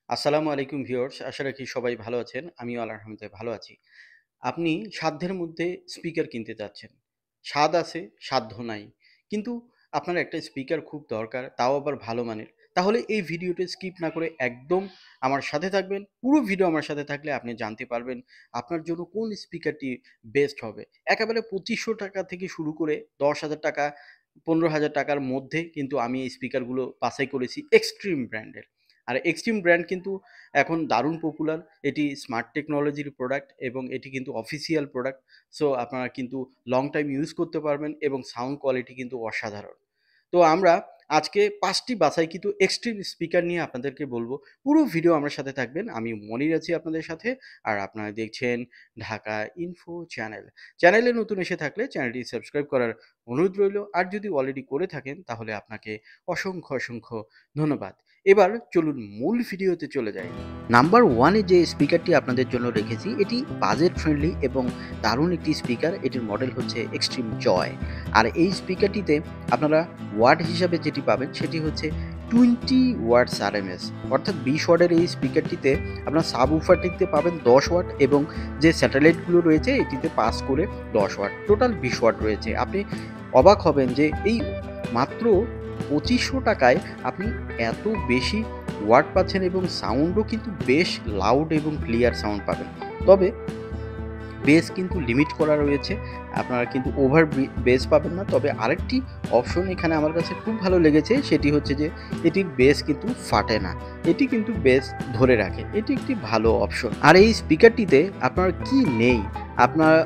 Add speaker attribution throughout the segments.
Speaker 1: আসসালামু আলাইকুম ভিউয়ার্স, আশা রাখি সবাই ভালো আছেন। আমিও আলহামদুলিল্লাহ ভালো আছি। আপনি সাধ্যের মধ্যে স্পিকার কিনতে চাচ্ছেন। স্বাদ আছে, সাধ্য নাই। কিন্তু আপনার একটা স্পিকার খুব দরকার, তাও আবার ভালো মানের। তাহলে এই ভিডিওটা স্কিপ না করে একদম আমার সাথে থাকবেন। পুরো ভিডিও আমার সাথে থাকলে আপনি জানতে পারবেন আপনার জন্য কোন স্পিকারটি বেস্ট হবে। একেবারে ৳২৫০০ থেকে শুরু করে ৳১০,০০০, ৳১৫,০০০ মধ্যে কিন্তু আমি এই স্পিকারগুলো বাছাই করেছি এক্সট্রিম ব্র্যান্ডের। আর এক্সট্রিম ব্র্যান্ড কিন্তু এখন দারুণ পপুলার। এটি স্মার্ট টেকনোলজির প্রোডাক্ট এবং এটি কিন্তু অফিসিয়াল প্রোডাক্ট। সো আপনারা কিন্তু লং টাইম ইউজ করতে পারবেন এবং সাউন্ড কোয়ালিটি কিন্তু অসাধারণ। তো আমরা আজকে ৫ টি বাছাইকৃত এক্সট্রিম স্পিকার নিয়ে আপনাদেরকে বলব। পুরো ভিডিও আমার সাথে থাকবেন। আমি মনির আছি আপনাদের সাথে। আর আপনারা দেখছেন ঢাকা ইনফো চ্যানেল। চ্যানেলে নতুন এসে থাকলে চ্যানেলটি সাবস্ক্রাইব করার অনুরোধ রইল। আর যদি অলরেডি করে থাকেন তাহলে আপনাকে অসংখ্য ধন্যবাদ। এবার চলুন মূল ভিডিওতে চলে যাই। নাম্বার 1 এ যে স্পিকারটি আপনাদের জন্য রেখেছি এটি বাজেট ফ্রেন্ডলি এবং দারুণ একটি স্পিকার। এটির মডেল হচ্ছে এক্সট্রিম জয়। আর এই স্পিকারটিতে আপনারা ওয়াট হিসাবে যেটি পাবেন সেটি হচ্ছে 20 ওয়াটস আরএমএস, অর্থাৎ 20 ওয়াটের এই স্পিকারটিতে আপনার সাবউফারটিতে পাবেন 10 ওয়াট এবং যে স্যাটেলাইটগুলো রয়েছে এটিতে পাস করে 10 ওয়াট, টোটাল 20 ওয়াট রয়েছে। আপনি অবাক হবেন যে এই মাত্র ৳২৫০০ আপনি এত বেশি ওয়াট পাচ্ছেন এবং সাউন্ডও কিন্তু বেশ লাউড এবং ক্লিয়ার সাউন্ড পাবেন। তবে বেস কিন্তু লিমিট করা রয়েছে। আপনারা কিন্তু ওভার বেস পাবেন না। তবে আরেকটি অপশন এখানে আমার কাছে খুব ভালো লেগেছে, সেটি হচ্ছে যে এটির বেস কিন্তু ফাটে না। এটি কিন্তু বেস ধরে রাখে। এটি একটি ভালো অপশন। আর এই স্পিকারটিতে আপনার কি নেই? আপনার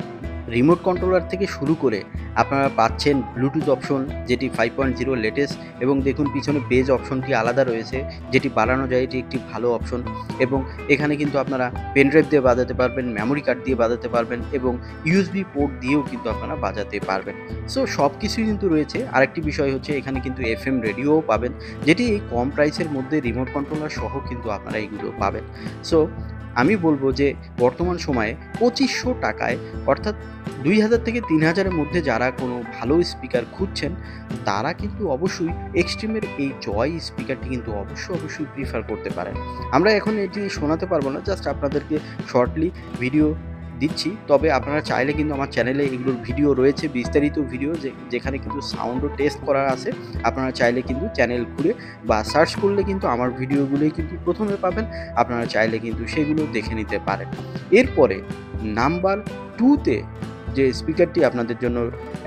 Speaker 1: রিমোট কন্ট্রোলার থেকে শুরু করে আপনারা পাচ্ছেন ব্লুটুথ অপশন, যেটি 5.0 লেটেস্ট, এবং দেখুন পিছনে বেজ অপশনটি আলাদা রয়েছে, যেটি বাড়ানো যায়। এটি একটি ভালো অপশন এবং এখানে কিন্তু আপনারা পেনড্রাইভ দিয়ে বাজাতে পারবেন, মেমোরি কার্ড দিয়ে বাজাতে পারবেন এবং ইউএসবি পোর্ট দিয়েও কিন্তু আপনারা বাজাতে পারবেন। সো সব কিছুই কিন্তু রয়েছে। আরেকটি বিষয় হচ্ছে এখানে কিন্তু এফএম রেডিওও পাবেন, যেটি এই কম প্রাইসের মধ্যে রিমোট কন্ট্রোলার সহ কিন্তু আপনারা এগুলো পাবেন। সো আমি বলব যে বর্তমান সময়ে ৳২৫০০ অর্থাৎ ২,০০০ থেকে ৩,০০০ এর মধ্যে যারা কোনো ভালো স্পিকার খুঁজছেন তারা কিন্তু অবশ্যই এক্সট্রিমের এই জয় স্পিকারটি কিন্তু অবশ্যই প্রিফার করতে পারেন। আমরা এখন এটি শোনাতে পারবো না, জাস্ট আপনাদেরকে শর্টলি ভিডিও দিচ্ছি। তবে আপনারা চাইলে কিন্তু আমার চ্যানেলে এগুলোর ভিডিও রয়েছে, বিস্তারিত ভিডিও যেখানে কিন্তু সাউন্ডও টেস্ট করা আছে। আপনারা চাইলে কিন্তু চ্যানেল ঘুরে বা সার্চ করলে কিন্তু আমার ভিডিওগুলোই কিন্তু প্রথমে পাবেন। আপনারা চাইলে কিন্তু সেগুলো দেখে নিতে পারেন। এরপরে নাম্বার 2 তে যে স্পিকারটি আপনাদের জন্য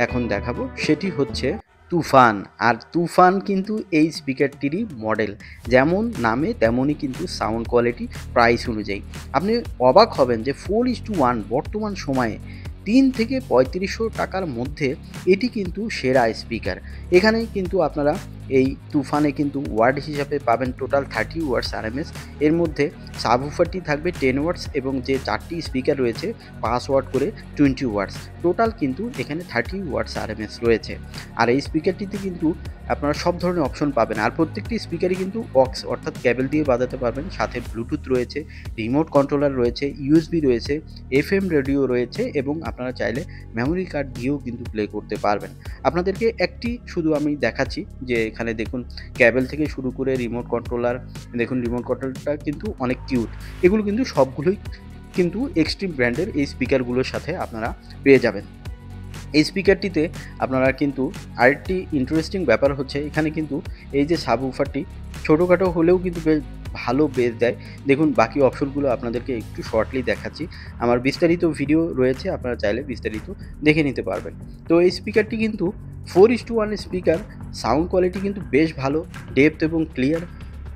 Speaker 1: এখন দেখাবো সেটি হচ্ছে তুফান। আর তুফান কিন্তু এই স্পিকারটিরই মডেল। যেমন নামে তেমনই কিন্তু সাউন্ড কোয়ালিটি প্রাইস অনুযায়ী। আপনি অবাক হবেন যে 4:1 বর্তমান সময়ে ৩ থেকে ৳৩৫০০ মধ্যে এটি কিন্তু সেরা স্পিকার। এখানে কিন্তু আপনারা এই তুফানে কিন্তু ওয়াট হিসাবে পাবেন টোটাল 30 ওয়াটস আরএমএস। এর মধ্যে সাবউফারটি থাকবে 10 ওয়াটস এবং যে 4টি স্পিকার রয়েছে 5 ওয়াট করে 20 ওয়াটস। টোটাল কিন্তু এখানে 30 ওয়াটস আরএমএস রয়েছে। আর এই স্পিকারটিতে কিন্তু আপনারা সব ধরনের অপশন পাবেন। আর প্রত্যেকটি স্পিকারই কিন্তু অক্স অর্থাৎ ক্যাবেল দিয়ে বাজাতে পারবেন। সাথে ব্লুটুথ রয়েছে, রিমোট কন্ট্রোলার রয়েছে, ইউএসবি রয়েছে, এফএম রেডিও রয়েছে এবং আপনারা চাইলে মেমোরি কার্ড দিয়েও কিন্তু প্লে করতে পারবেন। আপনাদেরকে একটি শুধু আমি দেখাচ্ছি যে এখানে দেখুন ক্যাবেল থেকে শুরু করে রিমোট কন্ট্রোলার, দেখুন রিমোট কন্ট্রোলারটা কিন্তু অনেক কিউট। এগুলো কিন্তু সবগুলোই কিন্তু এক্সট্রিম ব্র্যান্ডের এই স্পিকারগুলোর সাথে আপনারা পেয়ে যাবেন। এই স্পিকারটিতে আপনারা কিন্তু আরেকটি ইন্টারেস্টিং ব্যাপার হচ্ছে এখানে কিন্তু এই যে সাবউফারটি ছোটোখাটো হলেও কিন্তু বেশ ভালো বেস দেয়। দেখুন বাকি অপশনগুলো আপনাদেরকে একটু শর্টলি দেখাচ্ছি। আমার বিস্তারিত ভিডিও রয়েছে, আপনারা চাইলে বিস্তারিত দেখে নিতে পারবেন। তো এই স্পিকারটি কিন্তু 4:1 স্পিকার। সাউন্ড কোয়ালিটি কিন্তু বেশ ভালো, ডেপথ এবং ক্লিয়ার,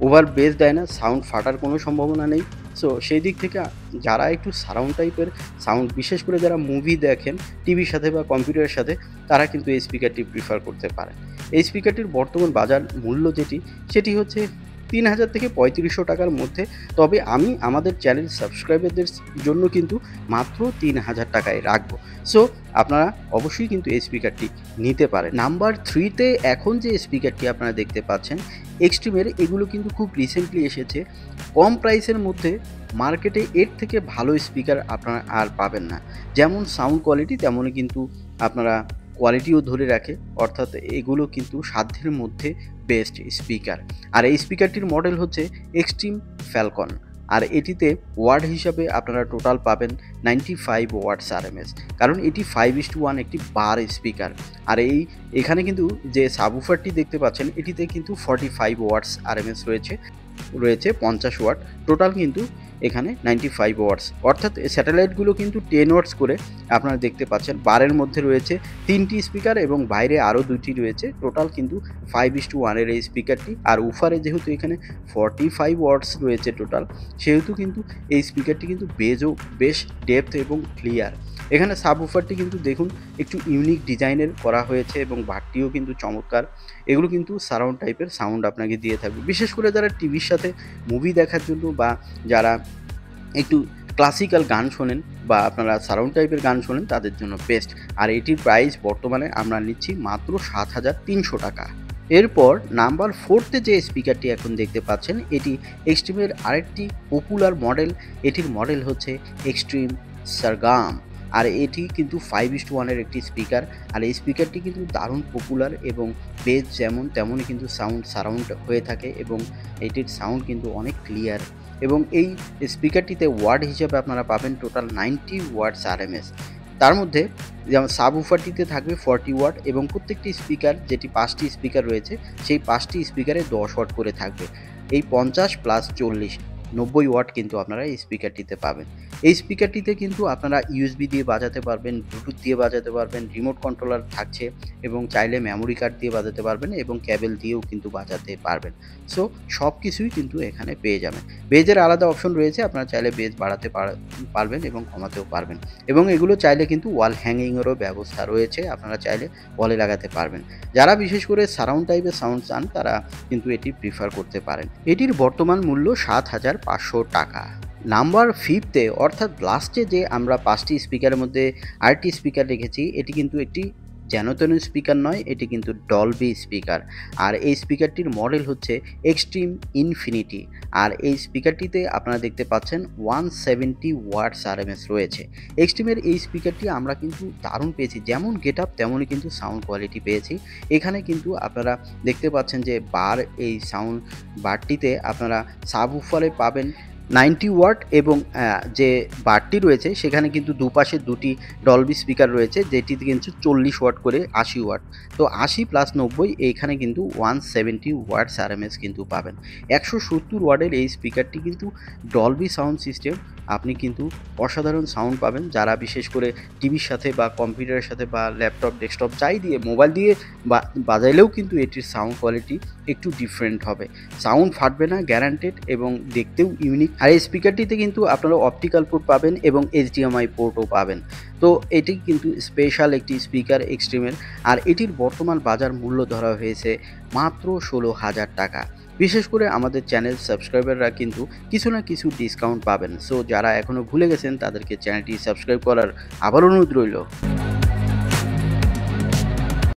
Speaker 1: ওভার বেস দেয় না, সাউন্ড ফাটার কোনো সম্ভাবনা নেই। সো সেই দিক থেকে যারা একটু সারাউন্ড টাইপের সাউন্ড, বিশেষ করে যারা মুভি দেখেন টিভির সাথে বা কম্পিউটারের সাথে, তারা কিন্তু এই স্পিকারটি প্রিফার করতে পারেন। এই স্পিকারটির বর্তমান বাজার মূল্য সেটি হচ্ছে ৩,০০০ থেকে ৳৩৫০০ মধ্যে। তবে আমি আমাদের চ্যানেল সাবস্ক্রাইবারদের জন্য কিন্তু মাত্র ৳৩,০০০ রাখবো। সো আপনারা অবশ্যই কিন্তু এই স্পিকারটি নিতে পারেন। নাম্বার 3 তে এখন যে স্পিকারটি আপনারা দেখতে পাচ্ছেন এক্সট্রিমের, এগুলো কিন্তু খুব রিসেন্টলি এসেছে। কম প্রাইসের মধ্যে মার্কেটে এর থেকে ভালো স্পিকার আপনারা আর পাবেন না। যেমন সাউন্ড কোয়ালিটি তেমনই কিন্তু আপনারা কোয়ালিটিও ধরে রাখে, অর্থাৎ এগুলো কিন্তু সাধ্যের মধ্যে বেস্ট স্পিকার। আর এই স্পিকারটির মডেল হচ্ছে এক্সট্রিম ফ্যালকন। আর এটিতে ওয়াট হিসাবে আপনারা টোটাল পাবেন 95 ওয়াটস আরএমএস, কারণ এটি 5:1 একটি বার স্পিকার। আর এখানে কিন্তু যে সাবউফারটি দেখতে পাচ্ছেন এটিতে কিন্তু 45 ওয়াটস আরএমএস রয়েছে 50 ওয়াট, টোটাল কিন্তু এখানে 95 ওয়াটস, অর্থাৎ স্যাটেলাইটগুলো কিন্তু 10 ওয়াটস করে আপনারা দেখতে পাচ্ছেন। বারের মধ্যে রয়েছে 3টি স্পিকার এবং বাইরে আরও 2টি রয়েছে, টোটাল কিন্তু 5:1 এই স্পিকারটি। আর উফারে যেহেতু এখানে 45 ওয়াটস রয়েছে টোটাল, সেহেতু কিন্তু এই স্পিকারটি কিন্তু বেজও বেশ ডেপথ এবং ক্লিয়ার। এখানে সাবউফারটি কিন্তু দেখুন একটু ইউনিক ডিজাইনের করা হয়েছে এবং বাটটিও কিন্তু চমৎকার। এগুলো কিন্তু সারাউন্ড টাইপের সাউন্ড আপনাকে দিয়ে থাকবে, বিশেষ করে যারা টিভির সাথে মুভি দেখার জন্য বা যারা একটু ক্লাসিক্যাল গান শোনেন বা আপনারা সারাউন্ড টাইপের গান শোনেন তাদের জন্য বেস্ট। আর এটির প্রাইস বর্তমানে আমরা নিচ্ছি মাত্র 7,300 টাকা। এরপর নাম্বার 4তে যে স্পিকারটি এখন দেখতে পাচ্ছেন এটি এক্সট্রিমের আরেকটি পপুলার মডেল। এটির মডেল হচ্ছে এক্সট্রিম সারগাম। আর এটি কিন্তু 5:1 একটি স্পিকার। আর এই স্পিকারটি কিন্তু দারুণ পপুলার এবং বেস যেমন তেমনই কিন্তু সারাউন্ড হয়ে থাকে এবং এটির সাউন্ড কিন্তু অনেক ক্লিয়ার। এবং এই স্পিকারটিতে ওয়াট হিসেবে আপনারা পাবেন টোটাল 90 ওয়াটস আরএমএস। তার মধ্যে যেমন সাবউফারটিতে থাকবে 40 ওয়াট এবং প্রত্যেকটি স্পিকার, যেটি 5টি স্পিকার রয়েছে সেই 5টি স্পিকারে 10 ওয়াট করে থাকবে। এই 50 প্লাস 40 90 ওয়াট কিন্তু আপনারা এই স্পিকারটিতে পাবেন। এই স্পিকারটিতে কিন্তু আপনারা ইউএসবি দিয়ে বাজাতে পারবেন, ব্লুটুথ দিয়ে বাজাতে পারবেন, রিমোট কন্ট্রোলার থাকছে এবং চাইলে মেমোরি কার্ড দিয়ে বাজাতে পারবেন এবং কেবল দিয়েও কিন্তু বাজাতে পারবেন। সো সব কিছুই কিন্তু এখানে পেয়ে যাবেন। বেজের আলাদা অপশন রয়েছে, আপনারা চাইলে বেজ বাড়াতে পারবেন এবং কমাতেও পারবেন। এবং এগুলো চাইলে কিন্তু ওয়াল হ্যাঙ্গিংয়েরও ব্যবস্থা রয়েছে, আপনারা চাইলে ওয়ালে লাগাতে পারবেন। যারা বিশেষ করে সারাউন্ড টাইপের সাউন্ড চান তারা কিন্তু এটি প্রিফার করতে পারেন। এটির বর্তমান মূল্য 7,500 টাকা। নাম্বার 5তে অর্থাৎ লাস্টে যে আমরা 5টি স্পিকারের মধ্যে আরেকটি স্পিকার রেখেছি, এটি কিন্তু একটি যেন তেন স্পিকার নয়, এটি কিন্তু ডলবি স্পিকার। আর এই স্পিকারটির মডেল হচ্ছে এক্সট্রিম ইনফিনিটি। আর এই স্পিকারটিতে আপনারা দেখতে পাচ্ছেন 170 ওয়াটস আরএমএস রয়েছে। এক্সট্রিমের এই স্পিকারটি আমরা কিন্তু দারুণ পেয়েছি, যেমন গেট আপ তেমনই কিন্তু সাউন্ড কোয়ালিটি পেয়েছি। এখানে কিন্তু আপনারা দেখতে পাচ্ছেন যে এই সাউন্ড বারটিতে আপনারা সাবউফারে পাবেন 90 ওয়াট এবং যে বারটি রয়েছে সেখানে কিন্তু দুপাশে 2টি ডলবি স্পিকার রয়েছে, যেটিতে কিন্তু 40 ওয়াট করে 80 ওয়াট। তো 80 প্লাস 90 এইখানে কিন্তু 170 ওয়াটস আরএমএস কিন্তু পাবেন। 170 ওয়াটের এই স্পিকারটি কিন্তু ডলবি সাউন্ড সিস্টেম, আপনি কিন্তু অসাধারণ সাউন্ড পাবেন। যারা বিশেষ করে টিভির সাথে বা কম্পিউটারের সাথে বা ল্যাপটপ ডেস্কটপ যাই দিয়ে মোবাইল দিয়ে বাজাইলেও কিন্তু এটির সাউন্ড কোয়ালিটি একটু ডিফারেন্ট হবে, সাউন্ড ফাটবে না গ্যারান্টেড এবং দেখতেও ইউনিক। আর এই স্পিকারটিতে কিন্তু আপনারা অপটিক্যাল পোর্ট পাবেন এবং এইচডিএমআই পোর্টও পাবেন। তো এটি কিন্তু স্পেশাল একটি স্পিকার এক্সট্রিমের। আর এটির বর্তমান বাজার মূল্য ধরা হয়েছে মাত্র 16,000 টাকা। বিশেষ করে আমাদের চ্যানেল সাবস্ক্রাইবাররা কিন্তু কিছু না কিছু ডিসকাউন্ট পাবেন। সো যারা এখনও ভুলে গেছেন তাদেরকে চ্যানেলটি সাবস্ক্রাইব করার আবার অনুরোধ রইল।